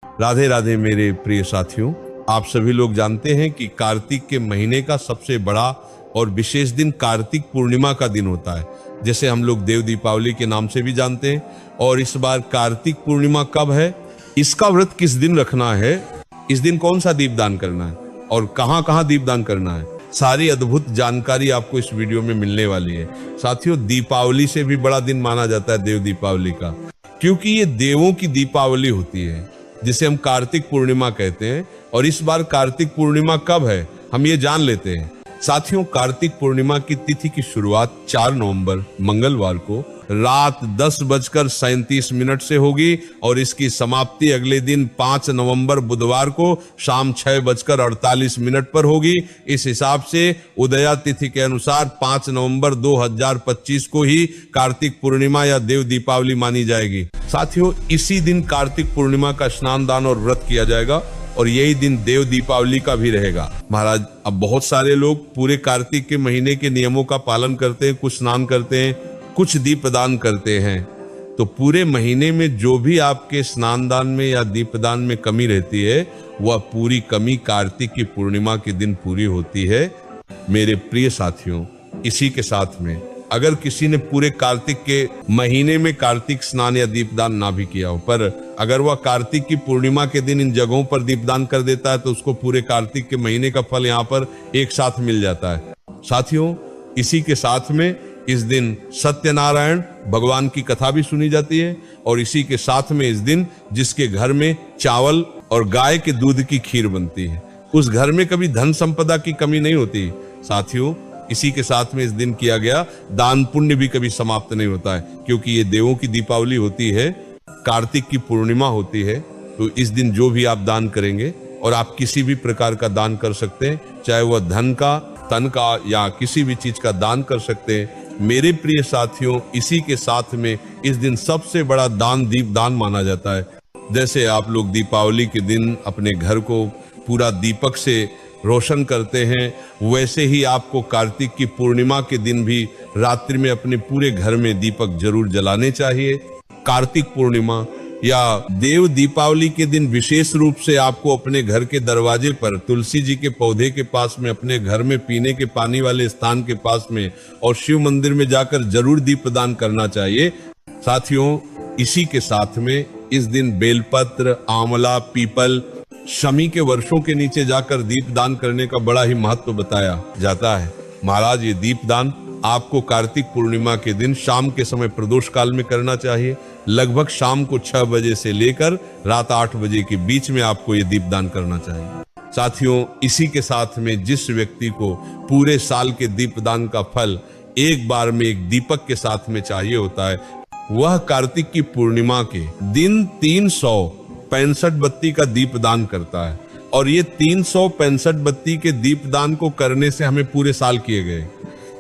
राधे राधे मेरे प्रिय साथियों, आप सभी लोग जानते हैं कि कार्तिक के महीने का सबसे बड़ा और विशेष दिन कार्तिक पूर्णिमा का दिन होता है, जैसे हम लोग देव दीपावली के नाम से भी जानते हैं। और इस बार कार्तिक पूर्णिमा कब है, इसका व्रत किस दिन रखना है, इस दिन कौन सा दीपदान करना है और कहां कहां दीपदान करना है, सारी अद्भुत जानकारी आपको इस वीडियो में मिलने वाली है। साथियों, दीपावली से भी बड़ा दिन माना जाता है देव दीपावली का, क्योंकि ये देवों की दीपावली होती है जिसे हम कार्तिक पूर्णिमा कहते हैं। और इस बार कार्तिक पूर्णिमा कब है, हम ये जान लेते हैं। साथियों, कार्तिक पूर्णिमा की तिथि की शुरुआत 4 नवंबर मंगलवार को रात 10:37 से होगी और इसकी समाप्ति अगले दिन 5 नवंबर बुधवार को शाम 6:48 पर होगी। इस हिसाब से उदया तिथि के अनुसार 5 नवंबर 2025 को ही कार्तिक पूर्णिमा या देव दीपावली मानी जाएगी। साथियों, इसी दिन कार्तिक पूर्णिमा का स्नान दान और व्रत किया जाएगा और यही दिन देव दीपावली का भी रहेगा। महाराज, अब बहुत सारे लोग पूरे कार्तिक के महीने के नियमों का पालन करते हैं, कुछ स्नान करते हैं, कुछ दीपदान करते हैं। तो पूरे महीने में जो भी आपके स्नान दान में या दीपदान में कमी रहती है, वह पूरी कमी कार्तिक की पूर्णिमा के दिन पूरी होती है। मेरे प्रिय साथियों, इसी के साथ में अगर किसी ने पूरे कार्तिक के महीने में कार्तिक स्नान या दीपदान ना भी किया हो, पर अगर वह कार्तिक की पूर्णिमा के दिन इन जगहों पर दीपदान कर देता है तो उसको पूरे कार्तिक के महीने का फल यहाँ पर एक साथ मिल जाता है। साथियों, इसी के साथ में इस दिन सत्यनारायण भगवान की कथा भी सुनी जाती है और इसी के साथ में इस दिन जिसके घर में चावल और गाय के दूध की खीर बनती है, उस घर में कभी धन संपदा की कमी नहीं होती। साथियों, इसी के साथ में इस दिन किया गया दान पुण्य भी कभी समाप्त नहीं होता है, क्योंकि ये देवों की दीपावली होती है, कार्तिक की पूर्णिमा होती है। तो इस दिन जो भी आप दान करेंगे, और आप किसी भी प्रकार का दान कर सकते हैं, चाहे वह धन का, तन का या किसी भी चीज का दान कर सकते हैं। मेरे प्रिय साथियों, इसी के साथ में इस दिन सबसे बड़ा दान दीपदान माना जाता है। जैसे आप लोग दीपावली के दिन अपने घर को पूरा दीपक से रोशन करते हैं, वैसे ही आपको कार्तिक की पूर्णिमा के दिन भी रात्रि में अपने पूरे घर में दीपक जरूर जलाने चाहिए। कार्तिक पूर्णिमा या देव दीपावली के दिन विशेष रूप से आपको अपने घर के दरवाजे पर तुलसी जी के पौधे के पास में, अपने घर में पीने के पानी वाले स्थान के पास में और शिव मंदिर में जाकर जरूर दीपदान करना चाहिए। साथियों, इसी के साथ में इस दिन बेलपत्र, आंवला, पीपल, शमी के वर्षों के नीचे जाकर दीपदान करने का बड़ा ही महत्व बताया जाता है। महाराज, ये दीपदान आपको कार्तिक पूर्णिमा के दिन शाम के समय प्रदोष काल में करना चाहिए। लगभग शाम को 6 बजे से लेकर रात 8 बजे के बीच में आपको ये दीपदान करना चाहिए। साथियों, इसी के साथ में जिस व्यक्ति को पूरे साल के दीपदान का फल एक बार में एक दीपक के साथ में चाहिए होता है, वह कार्तिक की पूर्णिमा के दिन 365 बत्ती का दीपदान करता है। और ये 365 बत्ती के दीपदान को करने से हमें पूरे साल किए गए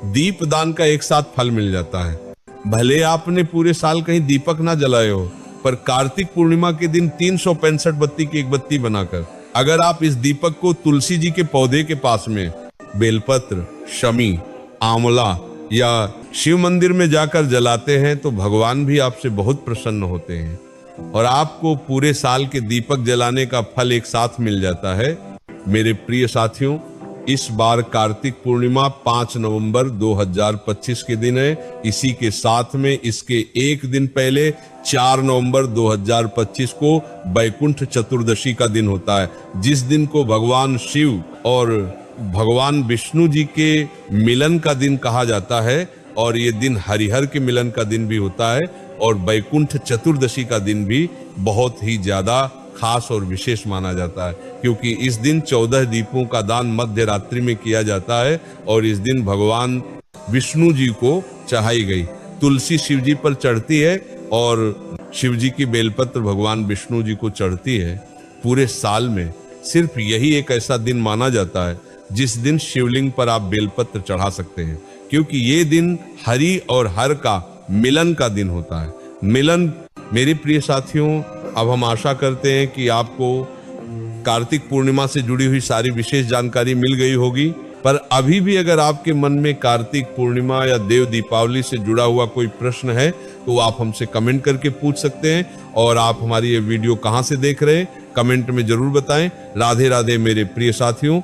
दीपदान का एक साथ फल मिल जाता है। भले आपने पूरे साल कहीं दीपक ना जलाए हो, पर कार्तिक पूर्णिमा के दिन 365 बत्ती की एक बत्ती बनाकर अगर आप इस दीपक को तुलसी जी के पौधे के पास में बेलपत्र, शमी, आंवला या शिव मंदिर में जाकर जलाते हैं तो भगवान भी आपसे बहुत प्रसन्न होते हैं और आपको पूरे साल के दीपक जलाने का फल एक साथ मिल जाता है। मेरे प्रिय साथियों, इस बार कार्तिक पूर्णिमा 5 नवंबर 2025 के दिन है। इसी के साथ में इसके एक दिन पहले 4 नवंबर 2025 को बैकुंठ चतुर्दशी का दिन होता है, जिस दिन को भगवान शिव और भगवान विष्णु जी के मिलन का दिन कहा जाता है। और ये दिन हरिहर के मिलन का दिन भी होता है और बैकुंठ चतुर्दशी का दिन भी बहुत ही ज्यादा खास और विशेष माना जाता है, क्योंकि इस दिन 14 दीपों का दान मध्य रात्रि में किया जाता है और इस दिन भगवान विष्णु जी को चढ़ाई गई तुलसी शिव जी पर चढ़ती है और शिव जी की बेलपत्र भगवान विष्णु जी को चढ़ती है। पूरे साल में सिर्फ यही एक ऐसा दिन माना जाता है जिस दिन शिवलिंग पर आप बेलपत्र चढ़ा सकते हैं, क्योंकि ये दिन हरि और हर का मिलन का दिन होता है। मिलन, मेरे प्रिय साथियों, अब हम आशा करते हैं कि आपको कार्तिक पूर्णिमा से जुड़ी हुई सारी विशेष जानकारी मिल गई होगी। पर अभी भी अगर आपके मन में कार्तिक पूर्णिमा या देव दीपावली से जुड़ा हुआ कोई प्रश्न है तो आप हमसे कमेंट करके पूछ सकते हैं। और आप हमारी ये वीडियो कहां से देख रहे हैं कमेंट में जरूर बताएं। राधे राधे मेरे प्रिय साथियों।